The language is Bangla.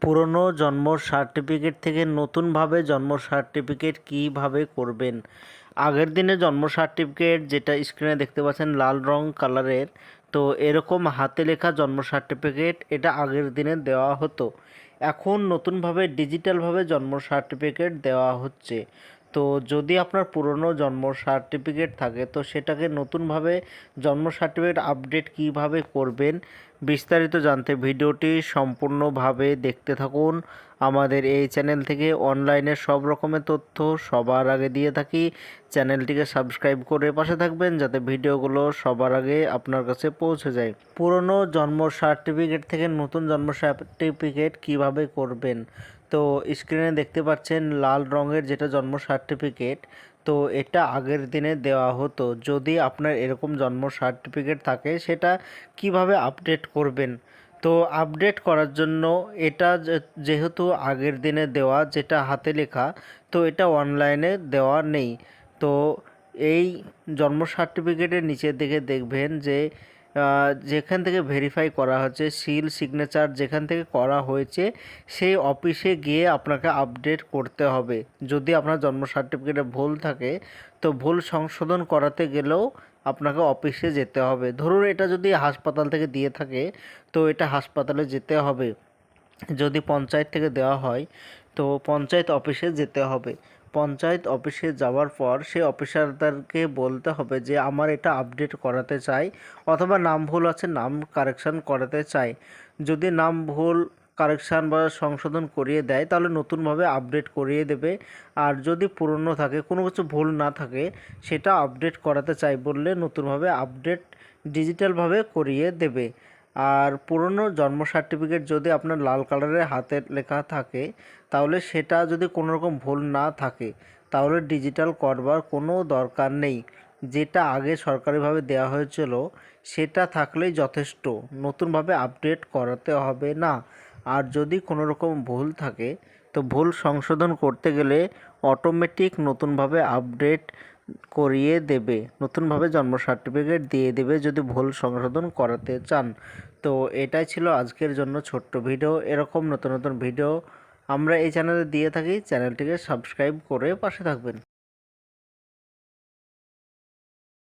পুরনো জন্ম সার্টিফিকেট থেকে নতুনভাবে জন্ম সার্টিফিকেট কীভাবে করবেন। আগের দিনে জন্ম সার্টিফিকেট যেটা স্ক্রিনে দেখতে পাচ্ছেন লাল রং কালারের, তো এরকম হাতে লেখা জন্ম সার্টিফিকেট এটা আগের দিনে দেওয়া হতো। এখন নতুনভাবে ডিজিটালভাবে জন্ম সার্টিফিকেট দেওয়া হচ্ছে। তো যদি আপনার পুরনো জন্ম সার্টিফিকেট থাকে তো সেটাকে নতুনভাবে জন্ম সার্টিফিকেট আপডেট কিভাবে করবেন বিস্তারিত জানতে ভিডিওটি সম্পূর্ণভাবে দেখতে থাকুন। আমাদের এই চ্যানেল থেকে অনলাইনের সব রকমের তথ্য সবার আগে দিয়ে থাকি। চ্যানেলটিকে সাবস্ক্রাইব করে পাশে থাকবেন যাতে ভিডিওগুলো সবার আগে আপনার কাছে পৌঁছে যায়। পুরনো জন্ম সার্টিফিকেট থেকে নতুন জন্ম সার্টিফিকেট কিভাবে করবেন, তো স্ক্রিনে দেখতে পাচ্ছেন লাল রঙের যেটা জন্ম সার্টিফিকেট, তো এটা আগের দিনে দেওয়া হতো। যদি আপনার এরকম জন্ম সার্টিফিকেট থাকে সেটা কিভাবে আপডেট করবেন, তো আপডেট করার জন্য এটা যেহেতু আগের দিনে দেওয়া যেটা হাতে লেখা, তো এটা অনলাইনে দেওয়া নেই। তো এই জন্ম সার্টিফিকেটের নিচের দিকে দেখবেন যে যেখান থেকে ভেরিফাই করা হচ্ছে সিল সিগনেচার যেখান থেকে করা হয়েছে সেই অফিসে গিয়ে আপনাকে আপডেট করতে হবে। যদি আপনার জন্ম সার্টিফিকেটে ভুল থাকে তো ভুল সংশোধন করাতে গেলেও আপনাকে অফিসে যেতে হবে। ধরুন এটা যদি হাসপাতাল থেকে দিয়ে থাকে তো এটা হাসপাতালে যেতে হবে। যদি পঞ্চায়েত থেকে দেওয়া হয় তো পঞ্চায়েত অফিসে যেতে হবে। পঞ্চায়েত অফিসে যাওয়ার পর সে অফিসারদেরকে বলতে হবে যে আমার এটা আপডেট করাতে চাই, অথবা নাম ভুল আছে নাম কারেকশান করাতে চাই। যদি নাম ভুল কারেকশান বা সংশোধন করিয়ে দেয় তাহলে নতুনভাবে আপডেট করিয়ে দেবে। আর যদি পুরনো থাকে কোনো কিছু ভুল না থাকে সেটা আপডেট করাতে চাই বললে নতুনভাবে আপডেট ডিজিটালভাবে করিয়ে দেবে। আর পুরনো জন্ম সার্টিফিকেট যদি আপনার লাল কালারের হাতের লেখা থাকে তাহলে সেটা যদি কোনো রকম ভুল না থাকে তাহলে ডিজিটাল করবার কোনো দরকার নেই। যেটা আগে সরকারিভাবে দেওয়া হয়েছিল সেটা থাকলেই যথেষ্ট, নতুনভাবে আপডেট করাতে হবে না। আর যদি কোনো রকম ভুল থাকে তো ভুল সংশোধন করতে গেলে অটোমেটিক নতুনভাবে আপডেট করিয়ে দেবে, নতুনভাবে জন্ম সার্টিফিকেট দিয়ে দেবে যদি ভুল সংশোধন করাতে চান। তো এটাই ছিল আজকের জন্য ছোট্ট ভিডিও। এরকম নতুন নতুন ভিডিও আমরা এই চ্যানেলে দিয়ে থাকি, চ্যানেলটিকে সাবস্ক্রাইব করে পাশে থাকবেন।